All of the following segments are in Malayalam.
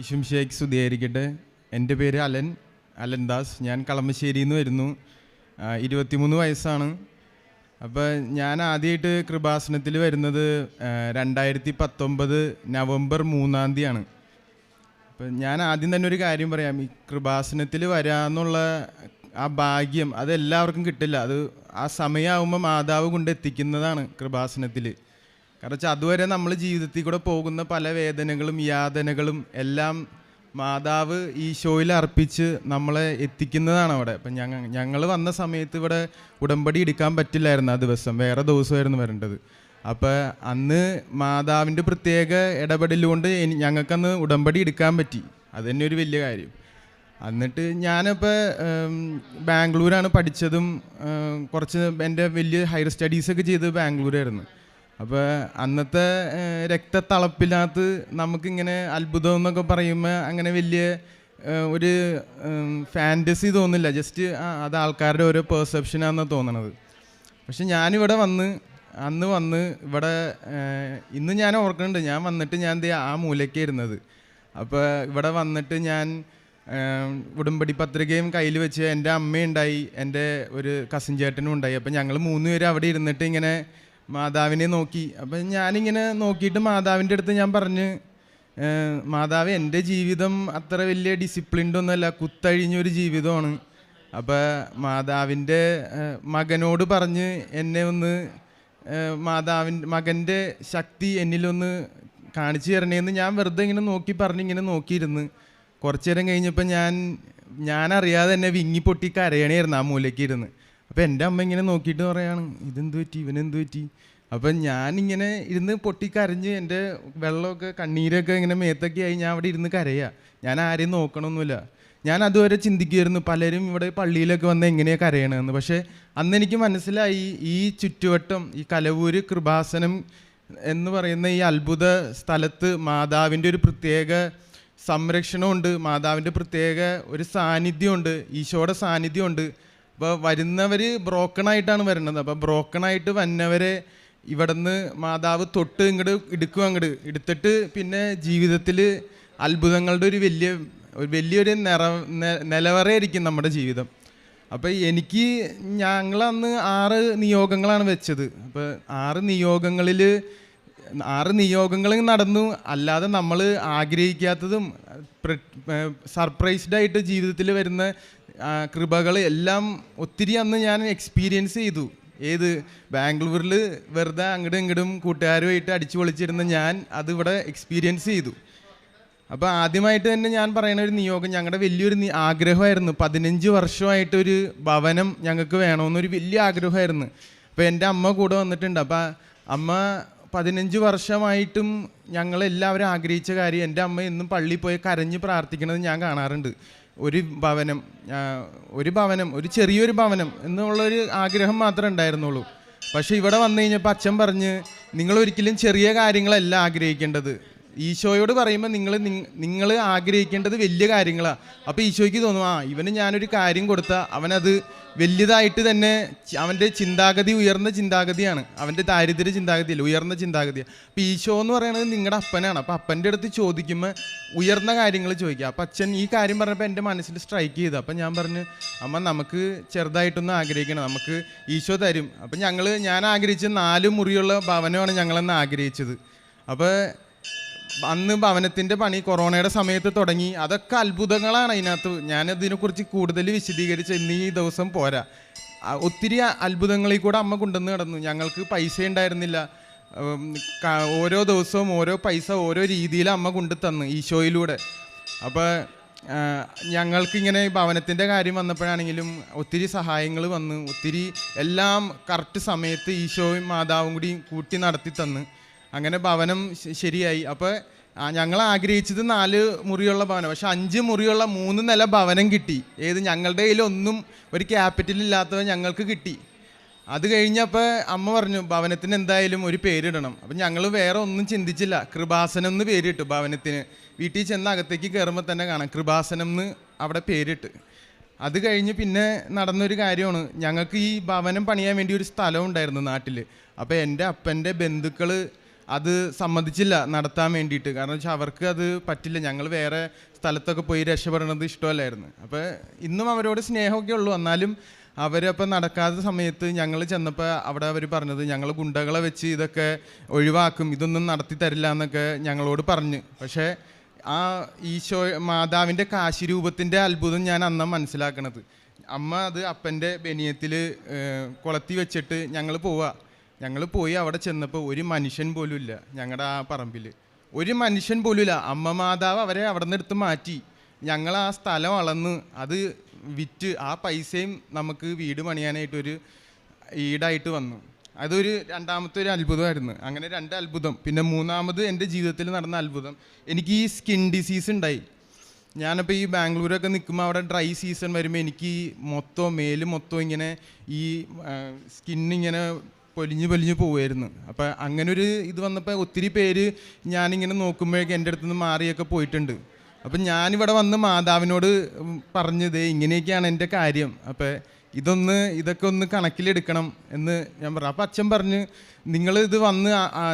ഈശുംശിഹായ്ക്ക് സ്തുതിയായിരിക്കട്ടെ. എൻ്റെ പേര് അലൻ ദാസ്. ഞാൻ കളമശ്ശേരിയിൽ നിന്ന് വരുന്നു. 23 വയസ്സാണ്. അപ്പോൾ ഞാൻ ആദ്യമായിട്ട് കൃപാസനത്തിൽ വരുന്നത് 2019 നവംബർ 3-ാം തീയതിയാണ്. അപ്പം ഞാൻ ആദ്യം തന്നെ ഒരു കാര്യം പറയാം. ഈ കൃപാസനത്തിൽ വരാമെന്നുള്ള ആ ഭാഗ്യം അതെല്ലാവർക്കും കിട്ടില്ല. അത് ആ സമയമാകുമ്പോൾ മാതാവ് കൊണ്ട് എത്തിക്കുന്നതാണ് കൃപാസനത്തിൽ. കാരണം വെച്ചാൽ അതുവരെ നമ്മൾ ജീവിതത്തിൽ കൂടെ പോകുന്ന പല വേദനകളും യാതനകളും എല്ലാം മാതാവ് ഈശോയിൽ അർപ്പിച്ച് നമ്മളെ എത്തിക്കുന്നതാണ് അവിടെ. അപ്പം ഞങ്ങൾ വന്ന സമയത്ത് ഇവിടെ ഉടമ്പടി എടുക്കാൻ പറ്റില്ലായിരുന്നു. ആ ദിവസം വേറെ ദിവസമായിരുന്നു വരേണ്ടത്. അപ്പോൾ അന്ന് മാതാവിൻ്റെ പ്രത്യേക ഇടപെടലുകൊണ്ട് ഞങ്ങൾക്കന്ന് ഉടമ്പടി എടുക്കാൻ പറ്റി. അത് തന്നെ ഒരു വലിയ കാര്യം. എന്നിട്ട് ഞാനിപ്പോൾ ബാംഗ്ലൂരാണ് പഠിച്ചതും കുറച്ച് എൻ്റെ വലിയ ഹയർ സ്റ്റഡീസൊക്കെ ചെയ്തത് ബാംഗ്ലൂരായിരുന്നു. അപ്പോൾ അന്നത്തെ രക്തത്തളപ്പിനകത്ത് നമുക്കിങ്ങനെ അത്ഭുതം എന്നൊക്കെ പറയുമ്പോൾ അങ്ങനെ വലിയ ഒരു ഫാൻറ്റസി തോന്നില്ല. ജസ്റ്റ് അത് ആൾക്കാരുടെ ഓരോ പെർസെപ്ഷനാണെന്ന് തോന്നണത്. പക്ഷെ ഞാനിവിടെ അന്ന് വന്ന് ഇവിടെ ഇന്ന് ഞാൻ ഓർക്കുന്നുണ്ട്, ഞാൻ വന്നിട്ട് ഞാൻ ആ മൂലയ്ക്കായിരുന്നത്. അപ്പോൾ ഇവിടെ വന്നിട്ട് ഞാൻ ഉടമ്പടി പത്രികയും കയ്യിൽ വെച്ച് എൻ്റെ അമ്മയുണ്ടായി, എൻ്റെ ഒരു കസിൻ ചേട്ടനും ഉണ്ടായി. അപ്പോൾ ഞങ്ങൾ 3 പേര് അവിടെ ഇരുന്നിട്ട് ഇങ്ങനെ മാതാവിനെ നോക്കി. അപ്പം ഞാനിങ്ങനെ നോക്കിയിട്ട് മാതാവിൻ്റെ അടുത്ത് ഞാൻ പറഞ്ഞ്, മാതാവ് എൻ്റെ ജീവിതം അത്ര വലിയ ഡിസിപ്ലിൻഡ് ഒന്നുമല്ല, കുത്തഴിഞ്ഞൊരു ജീവിതമാണ്. അപ്പോൾ മാതാവിൻ്റെ മകനോട് പറഞ്ഞ് എന്നെ ഒന്ന് മകൻ്റെ ശക്തി എന്നിലൊന്ന് കാണിച്ചു തരണേന്ന് ഞാൻ വെറുതെ ഇങ്ങനെ ഇങ്ങനെ നോക്കിയിരുന്ന്. കുറച്ചു നേരം കഴിഞ്ഞപ്പോൾ ഞാനറിയാതെ തന്നെ വിങ്ങി പൊട്ടി കരയണമായിരുന്നു ആ മൂലയ്ക്ക് ഇരുന്ന്. അപ്പോൾ എൻ്റെ അമ്മ ഇങ്ങനെ നോക്കിയിട്ട് പറയാണ്, ഇതെന്ത് പറ്റി, ഇവനെന്ത് പറ്റി? അപ്പം ഞാനിങ്ങനെ ഇരുന്ന് പൊട്ടിക്കരഞ്ഞ് എൻ്റെ വെള്ളമൊക്കെ കണ്ണീരൊക്കെ ഇങ്ങനെ മേത്തൊക്കെ ആയി ഞാൻ അവിടെ ഇരുന്ന് കരയുക. ഞാൻ ആരെയും നോക്കണമൊന്നുമില്ല. ഞാൻ അതുവരെ ചിന്തിക്കുമായിരുന്നു പലരും ഇവിടെ പള്ളിയിലൊക്കെ വന്ന് എങ്ങനെയാണ് കരയണമെന്ന്. പക്ഷേ അന്ന് എനിക്ക് മനസ്സിലായി, ഈ ചുറ്റുവട്ടം, ഈ കലവൂര് കൃപാസനം എന്ന് പറയുന്ന ഈ അത്ഭുത സ്ഥലത്ത് മാതാവിൻ്റെ ഒരു പ്രത്യേക സംരക്ഷണമുണ്ട്, മാതാവിൻ്റെ പ്രത്യേക ഒരു സാന്നിധ്യമുണ്ട്, ഈശോയുടെ സാന്നിധ്യമുണ്ട്. അപ്പോൾ വരുന്നവർ ബ്രോക്കണായിട്ടാണ് വരുന്നത്. അപ്പോൾ ബ്രോക്കണായിട്ട് വന്നവരെ ഇവിടുന്ന് മാതാവ് തൊട്ട് അങ്ങോട്ട് എടുത്തിട്ട് പിന്നെ ജീവിതത്തിൽ അത്ഭുതങ്ങളുടെ ഒരു വലിയൊരു നിലവറയായിരിക്കും നമ്മുടെ ജീവിതം. അപ്പോൾ ഞങ്ങളന്ന് 6 നിയോഗങ്ങളാണ് വെച്ചത്. അപ്പോൾ 6 നിയോഗങ്ങൾ നടന്നു. അല്ലാതെ നമ്മൾ ആഗ്രഹിക്കാത്തതും സർപ്രൈസ്ഡായിട്ട് ജീവിതത്തിൽ വരുന്ന കൃപകൾ എല്ലാം ഒത്തിരി അന്ന് ഞാൻ എക്സ്പീരിയൻസ് ചെയ്തു. ബാംഗ്ലൂരിൽ വെറുതെ അങ്ങോട്ടും ഇങ്ങോട്ടും കൂട്ടുകാരുമായിട്ട് അടിച്ചു പൊളിച്ചിരുന്ന ഞാൻ അതിവിടെ എക്സ്പീരിയൻസ് ചെയ്തു. അപ്പോൾ ആദ്യമായിട്ട് തന്നെ ഞാൻ പറയുന്ന ഒരു നിയോഗം, ഞങ്ങളുടെ വലിയൊരു ആഗ്രഹമായിരുന്നു. 15 വർഷമായിട്ടൊരു ഭവനം ഞങ്ങൾക്ക് വേണമെന്നൊരു വലിയ ആഗ്രഹമായിരുന്നു. അപ്പോൾ എൻ്റെ അമ്മ കൂടെ വന്നിട്ടുണ്ട്. അപ്പോൾ അമ്മ 15 വർഷമായിട്ടും ഞങ്ങളെല്ലാവരും ആഗ്രഹിച്ച കാര്യം, എൻ്റെ അമ്മ എന്നും പള്ളിയിൽ പോയി കരഞ്ഞ് പ്രാർത്ഥിക്കണത് ഞാൻ കാണാറുണ്ട്. ഒരു ഭവനം, ഒരു ചെറിയൊരു ഭവനം എന്നുള്ളൊരു ആഗ്രഹം മാത്രമേ ഉണ്ടായിരുന്നുള്ളൂ. പക്ഷേ ഇവിടെ വന്നു കഴിഞ്ഞപ്പോൾ അച്ഛൻ പറഞ്ഞ്, നിങ്ങളൊരിക്കലും ചെറിയ കാര്യങ്ങളല്ല ആഗ്രഹിക്കേണ്ടത്. ഈശോയോട് പറയുമ്പോൾ നിങ്ങൾ ആഗ്രഹിക്കേണ്ടത് വലിയ കാര്യങ്ങളാണ്. അപ്പോൾ ഈശോയ്ക്ക് തോന്നും, ഇവന് ഞാനൊരു കാര്യം കൊടുത്താൽ അവനത് വലിയതായിട്ട് തന്നെ, അവൻ്റെ ചിന്താഗതി ഉയർന്ന ചിന്താഗതിയാണ്, അവൻ്റെ ദാരിദ്ര്യ ചിന്താഗതിയല്ല, ഉയർന്ന ചിന്താഗതിയാണ്. അപ്പോൾ ഈശോ എന്ന് പറയുന്നത് നിങ്ങളുടെ അപ്പനാണ്. അപ്പോൾ അപ്പൻ്റെ അടുത്ത് ചോദിക്കുമ്പോൾ ഉയർന്ന കാര്യങ്ങൾ ചോദിക്കുക. അപ്പോൾ അച്ഛൻ ഈ കാര്യം പറഞ്ഞപ്പോൾ എൻ്റെ മനസ്സിൽ സ്ട്രൈക്ക് ചെയ്തു. അപ്പം ഞാൻ പറഞ്ഞു, അമ്മ നമുക്ക് ചെറുതായിട്ടൊന്ന് ആഗ്രഹിക്കണം, നമുക്ക് ഈശോ തരും. അപ്പം ഞാൻ ആഗ്രഹിച്ച 4 മുറിയുള്ള ഭവനമാണ് ഞങ്ങളന്ന് ആഗ്രഹിച്ചത്. അപ്പോൾ അന്ന് ഭവനത്തിൻ്റെ പണി കൊറോണയുടെ സമയത്ത് തുടങ്ങി. അതൊക്കെ അത്ഭുതങ്ങളാണ് അതിനകത്ത്. ഞാനതിനെക്കുറിച്ച് കൂടുതൽ വിശദീകരിച്ച് ഇന്ന് ഈ ദിവസം പോരാ. ഒത്തിരി അത്ഭുതങ്ങളിൽ കൂടെ അമ്മ കൊണ്ടുവന്ന് കിടന്നു. ഞങ്ങൾക്ക് പൈസ ഉണ്ടായിരുന്നില്ല. ഓരോ ദിവസവും ഓരോ പൈസ ഓരോ രീതിയിൽ അമ്മ കൊണ്ടു തന്നു ഈശോയിലൂടെ. അപ്പോൾ ഞങ്ങൾക്കിങ്ങനെ ഭവനത്തിൻ്റെ കാര്യം വന്നപ്പോഴാണെങ്കിലും ഒത്തിരി സഹായങ്ങൾ വന്ന്, ഒത്തിരി എല്ലാം കറക്റ്റ് സമയത്ത് ഈശോയും മാതാവും കൂടി കൂട്ടി നടത്തി തന്ന്. അങ്ങനെ ഭവനം ശരിയായി. അപ്പോൾ ഞങ്ങൾ ആഗ്രഹിച്ചത് 4 മുറിയുള്ള ഭവനം, പക്ഷെ 5 മുറിയുള്ള 3 നില ഭവനം കിട്ടി. ഞങ്ങളുടെ കയ്യിലൊന്നും ഒരു ക്യാപിറ്റൽ ഇല്ലാത്തവ ഞങ്ങൾക്ക് കിട്ടി. അത് കഴിഞ്ഞപ്പോൾ അമ്മ പറഞ്ഞു, ഭവനത്തിന് എന്തായാലും ഒരു പേരിടണം. അപ്പം ഞങ്ങൾ വേറെ ഒന്നും ചിന്തിച്ചില്ല, കൃപാസനം എന്ന് പേരിട്ടു ഭവനത്തിന്. വീട്ടിൽ ചെന്ന് അകത്തേക്ക് കയറുമ്പോൾ തന്നെ കാണാം കൃപാസനം എന്ന് അവിടെ പേരിട്ട്. അത് കഴിഞ്ഞ് പിന്നെ നടന്നൊരു കാര്യമാണ്, ഞങ്ങൾക്ക് ഈ ഭവനം പണിയാൻ വേണ്ടി ഒരു സ്ഥലം ഉണ്ടായിരുന്നു നാട്ടിൽ. അപ്പോൾ എൻ്റെ അപ്പൻ്റെ ബന്ധുക്കൾ അത് സമ്മതിച്ചില്ല നടത്താൻ വേണ്ടിയിട്ട്. കാരണം വെച്ചാൽ അവർക്ക് അത് പറ്റില്ല, ഞങ്ങൾ വേറെ സ്ഥലത്തൊക്കെ പോയി രക്ഷപ്പെടണത് ഇഷ്ടമല്ലായിരുന്നു. അപ്പോൾ ഇന്നും അവരോട് സ്നേഹമൊക്കെ ഉള്ളൂ. എന്നാലും അവരപ്പോൾ നടക്കാത്ത സമയത്ത് ഞങ്ങൾ ചെന്നപ്പോൾ അവിടെ അവർ പറഞ്ഞത് ഞങ്ങൾ ഗുണ്ടകളെ വെച്ച് ഇതൊക്കെ ഒഴിവാക്കും, ഇതൊന്നും നടത്തി തരില്ല എന്നൊക്കെ ഞങ്ങളോട് പറഞ്ഞ്. പക്ഷേ ആ ഈശോ മാതാവിൻ്റെ കാശിരൂപത്തിൻ്റെ അത്ഭുതം ഞാൻ അന്ന് മനസ്സിലാക്കണത്. അമ്മ അത് അപ്പൻ്റെ ബനിയത്തിൽ കൊളത്തി വെച്ചിട്ട് ഞങ്ങൾ പോയി അവിടെ ചെന്നപ്പോൾ ഒരു മനുഷ്യൻ പോലും ഇല്ല. ഞങ്ങളുടെ ആ പറമ്പിൽ ഒരു മനുഷ്യൻ പോലും ഇല്ല. അമ്മ മാതാവ് അവരെ അവിടെ നിന്ന് എടുത്ത് മാറ്റി. ഞങ്ങൾ ആ സ്ഥലം അളന്ന് അത് വിറ്റ് ആ പൈസയും നമുക്ക് വീട് പണിയാനായിട്ടൊരു ഈടായിട്ട് വന്നു. അതൊരു രണ്ടാമത്തെ ഒരു അത്ഭുതമായിരുന്നു. അങ്ങനെ 2 അത്ഭുതം. പിന്നെ മൂന്നാമത് എൻ്റെ ജീവിതത്തിൽ നടന്ന അത്ഭുതം, എനിക്ക് ഈ സ്കിൻ ഡിസീസ് ഉണ്ടായി. ഞാനപ്പോൾ ഈ ബാംഗ്ലൂരൊക്കെ നിൽക്കുമ്പോൾ അവിടെ ഡ്രൈ സീസൺ വരുമ്പോൾ എനിക്ക് മേല് മൊത്തം ഇങ്ങനെ ഈ സ്കിന്നിങ്ങനെ പൊലിഞ്ഞ് പോവുമായിരുന്നു. അപ്പോൾ അങ്ങനൊരു ഇത് വന്നപ്പോൾ ഒത്തിരി പേര് ഞാനിങ്ങനെ നോക്കുമ്പോഴേക്കും എൻ്റെ അടുത്ത് നിന്ന് മാറിയൊക്കെ പോയിട്ടുണ്ട്. അപ്പം ഞാനിവിടെ വന്ന് മാതാവിനോട് പറഞ്ഞത് ഇങ്ങനെയൊക്കെയാണ് എൻ്റെ കാര്യം, അപ്പോൾ ഇതൊക്കെ ഒന്ന് കണക്കിലെടുക്കണം എന്ന് ഞാൻ പറഞ്ഞു. അപ്പം അച്ഛൻ പറഞ്ഞ് ഇത് വന്ന്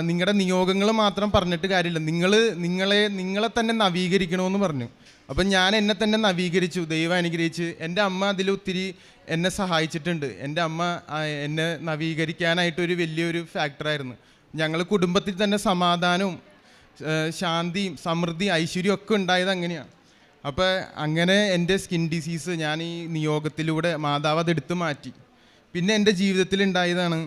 നിങ്ങളുടെ നിയോഗങ്ങൾ മാത്രം പറഞ്ഞിട്ട് കാര്യമില്ല, നിങ്ങളെ തന്നെ നവീകരിക്കണമെന്ന് പറഞ്ഞു. അപ്പം ഞാൻ എന്നെ തന്നെ നവീകരിച്ചു, ദൈവം അനുഗ്രഹിച്ച്. എൻ്റെ അമ്മ അതിലൊത്തിരി എന്നെ സഹായിച്ചിട്ടുണ്ട്. എൻ്റെ അമ്മ എന്നെ നവീകരിക്കാനായിട്ടൊരു വലിയൊരു ഫാക്ടറായിരുന്നു. ഞങ്ങൾ കുടുംബത്തിൽ തന്നെ സമാധാനവും ശാന്തിയും സമൃദ്ധി ഐശ്വര്യം ഒക്കെ ഉണ്ടായത് അങ്ങനെയാണ്. അപ്പോൾ അങ്ങനെ എൻ്റെ സ്കിൻ ഡിസീസ് ഞാൻ ഈ നിയോഗത്തിലൂടെ മാതാവ് അതെടുത്ത് മാറ്റി. പിന്നെ എൻ്റെ ജീവിതത്തിൽ ഉണ്ടായതാണ്,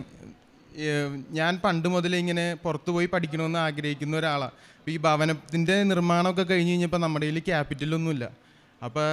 ഞാൻ പണ്ട് മുതലേ ഇങ്ങനെ പുറത്തു പോയി പഠിക്കണമെന്ന് ആഗ്രഹിക്കുന്ന ഒരാളാണ്. അപ്പോൾ ഈ ഭവനത്തിൻ്റെ നിർമ്മാണമൊക്കെ കഴിഞ്ഞ് കഴിഞ്ഞപ്പോൾ നമ്മുടെ കയ്യിൽ ക്യാപിറ്റലൊന്നുമില്ല. അപ്പോൾ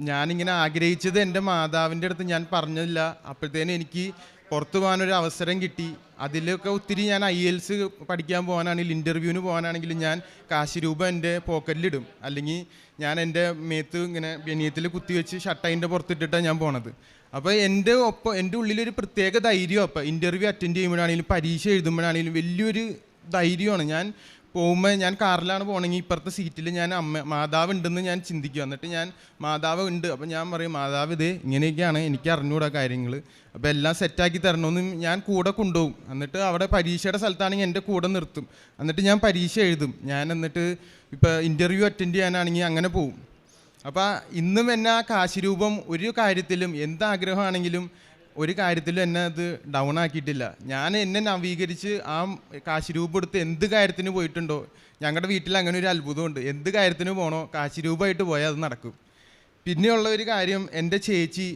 ഞാനിങ്ങനെ ആഗ്രഹിച്ചത് എൻ്റെ മാതാവിൻ്റെ അടുത്ത് ഞാൻ പറഞ്ഞില്ല. അപ്പോഴത്തേനും എനിക്ക് പുറത്തു പോകാനൊരു അവസരം കിട്ടി. അതിലൊക്കെ ഒത്തിരി ഞാൻ IELTS പഠിക്കാൻ പോകാനാണെങ്കിലും ഇൻ്റർവ്യൂവിന് പോകാനാണെങ്കിലും ഞാൻ കാശ് രൂപ എൻ്റെ പോക്കറ്റിലിടും, അല്ലെങ്കിൽ ഞാൻ എൻ്റെ മേത്ത് ഇങ്ങനെ ബനിയത്തിൽ കുത്തിവെച്ച് ഷട്ടൈൻ്റെ പുറത്തിട്ടിട്ടാണ് ഞാൻ പോണത്. അപ്പോൾ എൻ്റെ ഉള്ളിലൊരു പ്രത്യേക ധൈര്യം. അപ്പോൾ ഇൻ്റർവ്യൂ അറ്റൻഡ് ചെയ്യുമ്പോഴാണെങ്കിലും പരീക്ഷ എഴുതുമ്പോഴാണെങ്കിലും വലിയൊരു ധൈര്യമാണ്. ഞാൻ പോകുമ്പോൾ ഞാൻ കാറിലാണ് പോകണമെങ്കിൽ ഇപ്പുറത്തെ സീറ്റിൽ ഞാൻ മാതാവ് ഉണ്ടെന്ന് ഞാൻ ചിന്തിക്കുക. എന്നിട്ട് ഞാൻ മാതാവ് ഉണ്ട്, അപ്പോൾ ഞാൻ പറയും മാതാവ് ഇതേ ഇങ്ങനെയൊക്കെയാണ്, എനിക്ക് അറിഞ്ഞുകൂടാ കാര്യങ്ങൾ, അപ്പോൾ എല്ലാം സെറ്റാക്കി തരണമെന്ന് ഞാൻ കൂടെ കൊണ്ടുപോകും. എന്നിട്ട് അവിടെ പരീക്ഷയുടെ സ്ഥലത്താണെങ്കിൽ എൻ്റെ കൂടെ നിർത്തും. എന്നിട്ട് ഞാൻ പരീക്ഷ എഴുതും. എന്നിട്ട് ഇപ്പോൾ ഇൻ്റർവ്യൂ അറ്റൻഡ് ചെയ്യാനാണെങ്കിൽ അങ്ങനെ പോകും. അപ്പോൾ ഇന്നും എന്നെ ആ കാശിരൂപം ഒരു കാര്യത്തിലും എന്താഗ്രഹമാണെങ്കിലും ഒരു കാര്യത്തിലും എന്നെ അത് ഡൗൺ ആക്കിയിട്ടില്ല. ഞാൻ എന്നെ നവീകരിച്ച് ആ കാശിരൂപം എടുത്ത് എന്ത് കാര്യത്തിന് പോയിട്ടുണ്ടോ, ഞങ്ങളുടെ വീട്ടിൽ അങ്ങനെ ഒരു അത്ഭുതമുണ്ട്, എന്ത് കാര്യത്തിന് പോകണോ കാശിരൂപമായിട്ട് പോയാൽ അത് നടക്കും. പിന്നെയുള്ള ഒരു കാര്യം, എൻ്റെ ചേച്ചി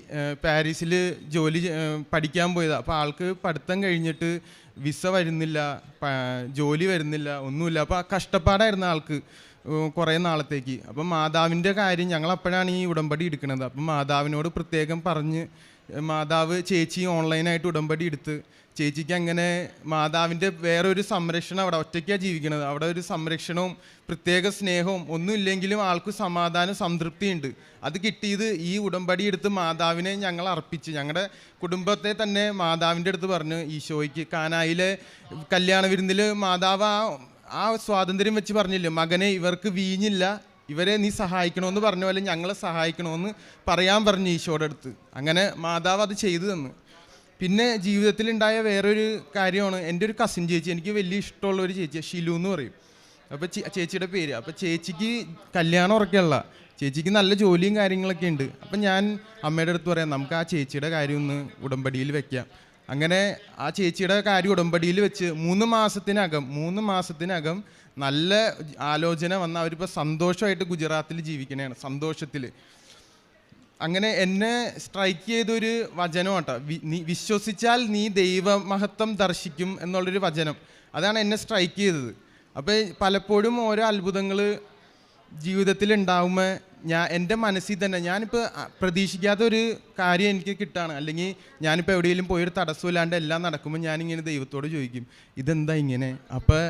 പാരീസിൽ പഠിക്കാൻ പോയതാണ്. അപ്പോൾ ആൾക്ക് പഠിത്തം കഴിഞ്ഞിട്ട് വിസ വരുന്നില്ല, ജോലി വരുന്നില്ല, ഒന്നുമില്ല. അപ്പോൾ കഷ്ടപ്പാടായിരുന്നു ആൾക്ക് കുറേ നാളത്തേക്ക്. അപ്പം മാതാവിൻ്റെ കാര്യം ഞങ്ങൾ അപ്പോഴാണ് ഈ ഉടമ്പടി എടുക്കുന്നത്. അപ്പം മാതാവിനോട് പ്രത്യേകം പറഞ്ഞ് മാതാവ് ചേച്ചി ഓൺലൈനായിട്ട് ഉടമ്പടി എടുത്ത് ചേച്ചിക്ക് അങ്ങനെ മാതാവിൻ്റെ വേറൊരു സംരക്ഷണം, അവിടെ ഒറ്റയ്ക്കാണ് ജീവിക്കുന്നത്, അവിടെ ഒരു സംരക്ഷണവും പ്രത്യേക സ്നേഹവും ഒന്നും ഇല്ലെങ്കിലും ആൾക്ക് സമാധാനം സംതൃപ്തിയുണ്ട്. അത് കിട്ടിയത് ഈ ഉടമ്പടി എടുത്ത് മാതാവിനെ ഞങ്ങൾ അർപ്പിച്ച് ഞങ്ങളുടെ കുടുംബത്തെ തന്നെ മാതാവിൻ്റെ അടുത്ത് പറഞ്ഞു. ഈശോയ്ക്ക് കാനായിലെ കല്യാണ വിരുന്നിൽ മാതാവ് ആ സ്വാതന്ത്ര്യം വെച്ച് പറഞ്ഞില്ലേ, മകനെ ഇവർക്ക് വീഞ്ഞില്ല, ഇവരെ നീ സഹായിക്കണമെന്ന് പറഞ്ഞ പോലെ ഞങ്ങളെ സഹായിക്കണമെന്ന് പറയാൻ പറഞ്ഞു ഈശോയുടെ അടുത്ത്. അങ്ങനെ മാതാവ് അത് ചെയ്തു തന്നു. പിന്നെ ജീവിതത്തിലുണ്ടായ വേറൊരു കാര്യമാണ്, എൻ്റെ ഒരു കസിൻ ചേച്ചി, എനിക്ക് വലിയ ഇഷ്ടമുള്ള ഒരു ചേച്ചി, ഷിലു എന്ന് പറയും. അപ്പോൾ ചേച്ചിയുടെ പേര്. അപ്പോൾ ചേച്ചിക്ക് കല്യാണം ഉറക്കല്ല, ചേച്ചിക്ക് നല്ല ജോലിയും കാര്യങ്ങളൊക്കെ ഉണ്ട്. അപ്പം ഞാൻ അമ്മയുടെ അടുത്ത് പറയാം, നമുക്ക് ആ ചേച്ചിയുടെ കാര്യം ഒന്ന് ഉടമ്പടിയിൽ വെക്കാം. അങ്ങനെ ആ ചേച്ചിയുടെ കാര്യം ഉടമ്പടിയിൽ വെച്ച് 3 മാസത്തിനകം നല്ല ആലോചന വന്ന് അവരിപ്പോൾ സന്തോഷമായിട്ട് ഗുജറാത്തിൽ ജീവിക്കണേണ്, സന്തോഷത്തിൽ. അങ്ങനെ എന്നെ സ്ട്രൈക്ക് ചെയ്തൊരു വചനം കേട്ടോ, നീ വിശ്വസിച്ചാൽ നീ ദൈവമഹത്വം ദർശിക്കും എന്നുള്ളൊരു വചനം, അതാണ് എന്നെ സ്ട്രൈക്ക് ചെയ്തത്. അപ്പോൾ പലപ്പോഴും ഓരോ അത്ഭുതങ്ങൾ ജീവിതത്തിൽ ഉണ്ടാകുമ്പോൾ എൻ്റെ മനസ്സിൽ തന്നെ ഞാനിപ്പോൾ പ്രതീക്ഷിക്കാത്ത ഒരു കാര്യം എനിക്ക് കിട്ടുകയാണ്, അല്ലെങ്കിൽ ഞാനിപ്പോൾ എവിടെയെങ്കിലും പോയൊരു തടസ്സമില്ലാണ്ട് എല്ലാം നടക്കുമ്പോൾ ഞാനിങ്ങനെ ദൈവത്തോട് ചോദിക്കും ഇതെന്താ ഇങ്ങനെ. അപ്പോൾ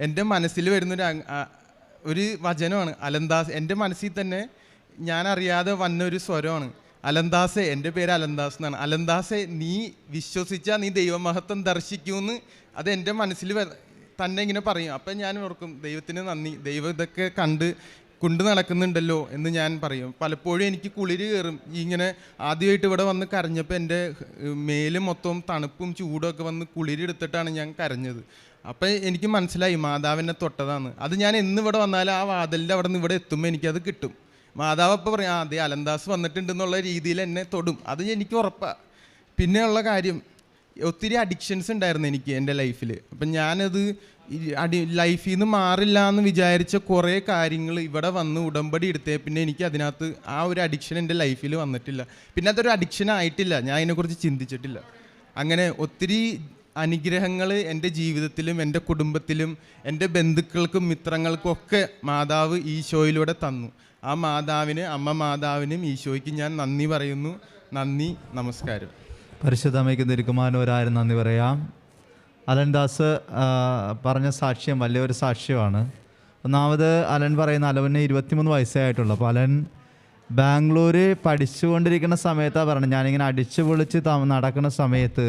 എൻ്റെ മനസ്സിൽ വരുന്നൊരു വചനമാണ് അലന്താസ്. എൻ്റെ മനസ്സിൽ തന്നെ ഞാൻ അറിയാതെ വന്നൊരു സ്വരമാണ് അലന്താസെ. എൻ്റെ പേര് അലന്താസ് എന്നാണ്. അലന്താസെ, നീ വിശ്വസിച്ചാൽ നീ ദൈവമഹത്വം ദർശിക്കുമെന്ന് അത് എൻ്റെ മനസ്സിൽ തന്നെ ഇങ്ങനെ പറയും. അപ്പം ഞാൻ ഓർക്കും ദൈവത്തിന് നന്ദി, ദൈവം ഇതൊക്കെ കൊണ്ട് നടക്കുന്നുണ്ടല്ലോ എന്ന് ഞാൻ പറയും. പലപ്പോഴും എനിക്ക് കുളിര് കയറും. ഇങ്ങനെ ആദ്യമായിട്ട് ഇവിടെ വന്ന് കരഞ്ഞപ്പോൾ എൻ്റെ മേല് മൊത്തം തണുപ്പും ചൂടും ഒക്കെ വന്ന് കുളിരെടുത്തിട്ടാണ് ഞാൻ കരഞ്ഞത്. അപ്പം എനിക്ക് മനസ്സിലായി മാതാവിനെ തൊട്ടതാണ്. അത് ഞാൻ എന്നിവിടെ വന്നാലും ആ വാതിലിൻ്റെ അവിടെ നിന്ന് ഇവിടെ എത്തുമ്പോൾ എനിക്കത് കിട്ടും. മാതാവ് അപ്പോൾ പറയും അതെ അലൻദാസ് വന്നിട്ടുണ്ടെന്നുള്ള രീതിയിൽ എന്നെ തൊടും. അത് എനിക്ക് ഉറപ്പാണ്. പിന്നെയുള്ള കാര്യം, ഒത്തിരി അഡിക്ഷൻസ് ഉണ്ടായിരുന്നു എനിക്ക് എൻ്റെ ലൈഫിൽ. അപ്പം ഞാനത് ലൈഫിൽ നിന്ന് മാറില്ല എന്ന് വിചാരിച്ച കുറേ കാര്യങ്ങൾ ഇവിടെ വന്ന് ഉടമ്പടി എടുത്തേ പിന്നെ എനിക്ക് അതിനകത്ത് ആ ഒരു അഡിക്ഷൻ എൻ്റെ ലൈഫിൽ വന്നിട്ടില്ല. പിന്നെ അതൊരു അഡിക്ഷൻ ആയിട്ടില്ല, ഞാൻ അതിനെക്കുറിച്ച് ചിന്തിച്ചിട്ടില്ല. അങ്ങനെ ഒത്തിരി അനുഗ്രഹങ്ങൾ എൻ്റെ ജീവിതത്തിലും എൻ്റെ കുടുംബത്തിലും എൻ്റെ ബന്ധുക്കൾക്കും മിത്രങ്ങൾക്കും ഒക്കെ മാതാവ് ഈശോയിലൂടെ തന്നു. ആ മാതാവിന്, അമ്മ മാതാവിനും ഈശോയ്ക്ക് ഞാൻ നന്ദി പറയുന്നു. നന്ദി, നമസ്കാരം. പരിശുദ്ധമ്മയ്ക്ക് തിരുക്കുമാനവരാരും നന്ദി പറയാം. അലൻദാസ് പറഞ്ഞ സാക്ഷ്യം വലിയൊരു സാക്ഷ്യമാണ്. ഒന്നാമത് അലൻ പറയുന്ന അലവന് 23 വയസ്സേ ആയിട്ടുള്ളൂ. അപ്പോൾ അലൻ ബാംഗ്ലൂർ പഠിച്ചുകൊണ്ടിരിക്കുന്ന സമയത്താണ് പറഞ്ഞത്, ഞാനിങ്ങനെ അടിച്ചു പൊളിച്ച് നടക്കുന്ന സമയത്ത്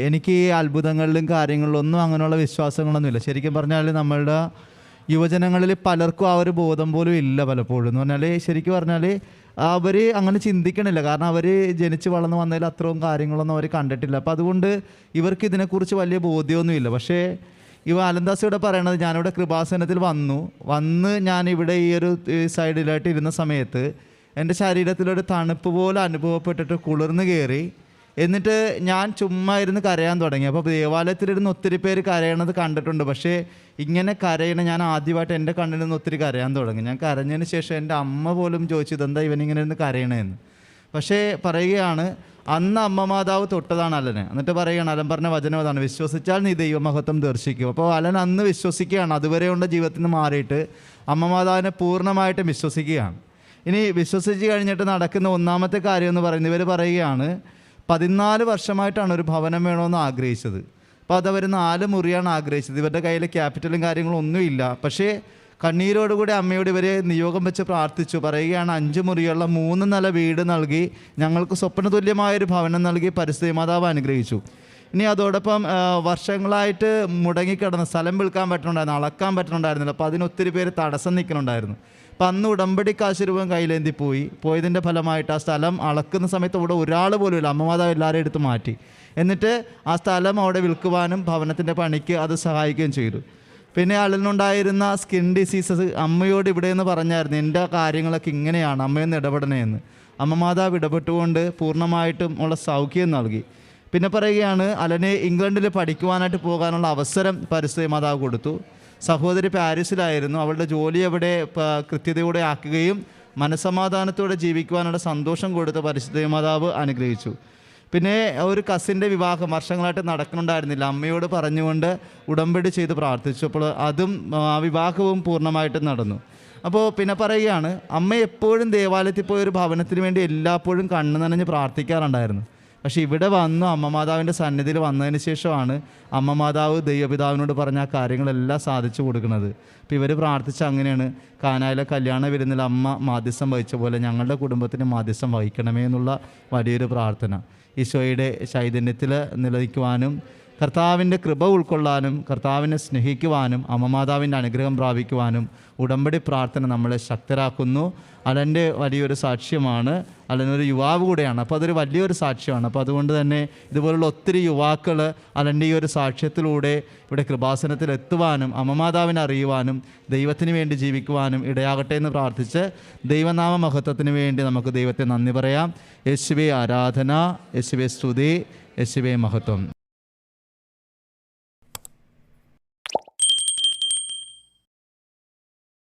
എനിക്ക് ഈ അത്ഭുതങ്ങളിലും കാര്യങ്ങളിലും ഒന്നും അങ്ങനെയുള്ള വിശ്വാസങ്ങളൊന്നുമില്ല. ശരിക്കും പറഞ്ഞാൽ നമ്മളുടെ യുവജനങ്ങളിൽ പലർക്കും ആ ഒരു ബോധം പോലും ഇല്ല പലപ്പോഴും. എന്ന് പറഞ്ഞാൽ ശരിക്കും പറഞ്ഞാൽ അവർ അങ്ങനെ ചിന്തിക്കണില്ല. കാരണം അവർ ജനിച്ച് വളർന്ന് വന്നതിൽ അത്രയും കാര്യങ്ങളൊന്നും അവർ കണ്ടിട്ടില്ല. അപ്പോൾ അതുകൊണ്ട് ഇവർക്ക് ഇതിനെക്കുറിച്ച് വലിയ ബോധ്യമൊന്നുമില്ല. പക്ഷേ അലൻദാസ് ഇവിടെ പറയണത്, ഞാനിവിടെ കൃപാസനത്തിൽ വന്ന് ഞാനിവിടെ ഈ ഒരു സൈഡിലായിട്ട് ഇരുന്ന സമയത്ത് എൻ്റെ ശരീരത്തിലൊരു തണുപ്പ് പോലെ അനുഭവപ്പെട്ടിട്ട് കുളിർന്ന് കയറി. എന്നിട്ട് ഞാൻ ചുമ്മാ ഇരുന്ന് കരയാൻ തുടങ്ങി. അപ്പോൾ ദേവാലയത്തിലിരുന്ന് ഒത്തിരി പേര് കരയണത് കണ്ടിട്ടുണ്ട്, പക്ഷേ ഇങ്ങനെ കരയണ ഞാൻ ആദ്യമായിട്ട് എൻ്റെ കണ്ണിൽ നിന്ന് ഒത്തിരി കരയാൻ തുടങ്ങി. ഞാൻ കരഞ്ഞതിന് ശേഷം എൻ്റെ അമ്മ പോലും ചോദിച്ചു ഇതെന്താ ഇവനിങ്ങനെ ഇരുന്ന് കരയണേന്ന്. പക്ഷേ പറയുകയാണ്, അന്ന് അമ്മ മാതാവ് തൊട്ടതാണ് അലനെ. എന്നിട്ട് പറയുകയാണ്, അലൻ പറഞ്ഞ വചനം അതാണ്, വിശ്വസിച്ചാൽ നീ ദൈവമഹത്വം ദർശിക്കും. അപ്പോൾ അലൻ അന്ന് വിശ്വസിക്കുകയാണ്. അതുവരെയുള്ള ജീവിതത്തിൽ നിന്ന് മാറിയിട്ട് അമ്മ മാതാവിനെ പൂർണ്ണമായിട്ടും വിശ്വസിക്കുകയാണ്. ഇനി വിശ്വസിച്ച് കഴിഞ്ഞിട്ട് നടക്കുന്ന ഒന്നാമത്തെ കാര്യം എന്ന് പറയുന്നത്, ഇവർ പറയുകയാണ് 14 വർഷമായിട്ടാണ് ഒരു ഭവനം വേണമെന്ന് ആഗ്രഹിച്ചത്. അപ്പോൾ അതവർ 4 മുറിയാണ് ആഗ്രഹിച്ചത്. ഇവരുടെ കയ്യിൽ ക്യാപിറ്റലും കാര്യങ്ങളും ഒന്നുമില്ല. പക്ഷേ കണ്ണീരോടുകൂടി അമ്മയോട് ഇവരെ നിയോഗം വെച്ച് പ്രാർത്ഥിച്ചു. പറയുകയാണ്, 5 മുറിയുള്ള 3 നില വീട് നൽകി ഞങ്ങൾക്ക് സ്വപ്നതുല്യമായൊരു ഭവനം നൽകി പരിസ്ഥിതി മാതാവ് അനുഗ്രഹിച്ചു. ഇനി അതോടൊപ്പം വർഷങ്ങളായിട്ട് മുടങ്ങിക്കിടന്ന സ്ഥലം വിൽക്കാൻ പറ്റുന്നുണ്ടായിരുന്നു, അളക്കാൻ പറ്റുന്നുണ്ടായിരുന്നില്ല. അപ്പോൾ അതിനൊത്തിരി പേര് തടസ്സം നിൽക്കുന്നുണ്ടായിരുന്നു. അപ്പം അന്ന് ഉടമ്പടി കാശ് രൂപം കയ്യിലേന്തി പോയതിൻ്റെ ഫലമായിട്ട് ആ സ്ഥലം അളക്കുന്ന സമയത്ത് അവിടെ ഒരാൾ പോലും ഇല്ല. അമ്മമാതാവ് എല്ലാവരും എടുത്ത് മാറ്റി. എന്നിട്ട് ആ സ്ഥലം അവിടെ വിൽക്കുവാനും ഭവനത്തിൻ്റെ പണിക്ക് അത് സഹായിക്കുകയും ചെയ്തു. പിന്നെ അലനുണ്ടായിരുന്ന സ്കിൻ ഡിസീസസ് അമ്മയോട് ഇവിടെ നിന്ന് പറഞ്ഞായിരുന്നു, എൻ്റെ കാര്യങ്ങളൊക്കെ ഇങ്ങനെയാണ്, അമ്മയൊന്ന് ഇടപെടണേന്ന്. അമ്മ മാതാവ് ഇടപെട്ടുകൊണ്ട് പൂർണ്ണമായിട്ടും ഉള്ള സൗഖ്യം നൽകി. പിന്നെ പറയുകയാണ്, അലനെ ഇംഗ്ലണ്ടിൽ പഠിക്കുവാനായിട്ട് പോകാനുള്ള അവസരം പരിസ്ഥിതി മാതാവ് കൊടുത്തു. സഹോദരി പാരീസിലായിരുന്നു, അവളുടെ ജോലി അവിടെ കൃത്യതയോടെ ആക്കുകയും മനസ്സമാധാനത്തോടെ ജീവിക്കുവാനുള്ള സന്തോഷം കൊടുത്ത് പരിശുദ്ധ മാതാവ് അനുഗ്രഹിച്ചു. പിന്നെ ഒരു കസിൻ്റെ വിവാഹം വർഷങ്ങളായിട്ട് നടക്കുന്നുണ്ടായിരുന്നില്ല. അമ്മയോട് പറഞ്ഞുകൊണ്ട് ഉടമ്പടി ചെയ്ത് പ്രാർത്ഥിച്ചു. അപ്പോൾ അതും ആ വിവാഹവും പൂർണ്ണമായിട്ടും നടന്നു. അപ്പോൾ പിന്നെ പറയുകയാണ്, അമ്മ എപ്പോഴും ദേവാലയത്തിൽ പോയ ഒരു ഭവനത്തിന് വേണ്ടി എല്ലായ്പ്പോഴും കണ്ണു നനഞ്ഞ് പ്രാർത്ഥിക്കാറുണ്ടായിരുന്നു. പക്ഷേ ഇവിടെ വന്നു അമ്മ മാതാവിൻ്റെ സന്നിധിയിൽ വന്നതിന് ശേഷമാണ് അമ്മ മാതാവ് ദൈവപിതാവിനോട് പറഞ്ഞ ആ കാര്യങ്ങളെല്ലാം സാധിച്ചു കൊടുക്കുന്നത്. അപ്പോൾ ഇവർ പ്രാർത്ഥിച്ച അങ്ങനെയാണ്, കാനായിലെ കല്യാണ വിരുന്നിൽ അമ്മ മാധ്യസ്ഥം വഹിച്ച പോലെ ഞങ്ങളുടെ കുടുംബത്തിന് മാധ്യസ്ഥം വഹിക്കണമേ എന്നുള്ള വലിയൊരു പ്രാർത്ഥന. ഈശോയുടെ ചൈതന്യത്തിൽ നിലനിൽക്കുവാനും കർത്താവിൻ്റെ കൃപ ഉൾക്കൊള്ളാനും കർത്താവിനെ സ്നേഹിക്കുവാനും അമ്മമാതാവിൻ്റെ അനുഗ്രഹം പ്രാപിക്കുവാനും ഉടമ്പടി പ്രാർത്ഥന നമ്മളെ ശക്തരാക്കുന്നു. അലൻ്റെ വലിയൊരു സാക്ഷ്യമാണ്. അലനൊരു യുവാവ് കൂടെയാണ്. അപ്പോൾ അതൊരു വലിയൊരു സാക്ഷ്യമാണ്. അപ്പോൾ അതുകൊണ്ട് തന്നെ ഇതുപോലുള്ള ഒത്തിരി യുവാക്കൾ അലൻ്റെ ഈ ഒരു സാക്ഷ്യത്തിലൂടെ ഇവിടെ കൃപാസനത്തിൽ എത്തുവാനും അമ്മമാതാവിനെ അറിയുവാനും ദൈവത്തിന് വേണ്ടി ജീവിക്കുവാനും ഇടയാകട്ടെ എന്ന് പ്രാർത്ഥിച്ച് ദൈവനാമ മഹത്വത്തിന് വേണ്ടി നമുക്ക് ദൈവത്തെ നന്ദി പറയാം. യേശുവേ ആരാധന, യേശുവേ സ്തുതി, യേശുവേ മഹത്വം.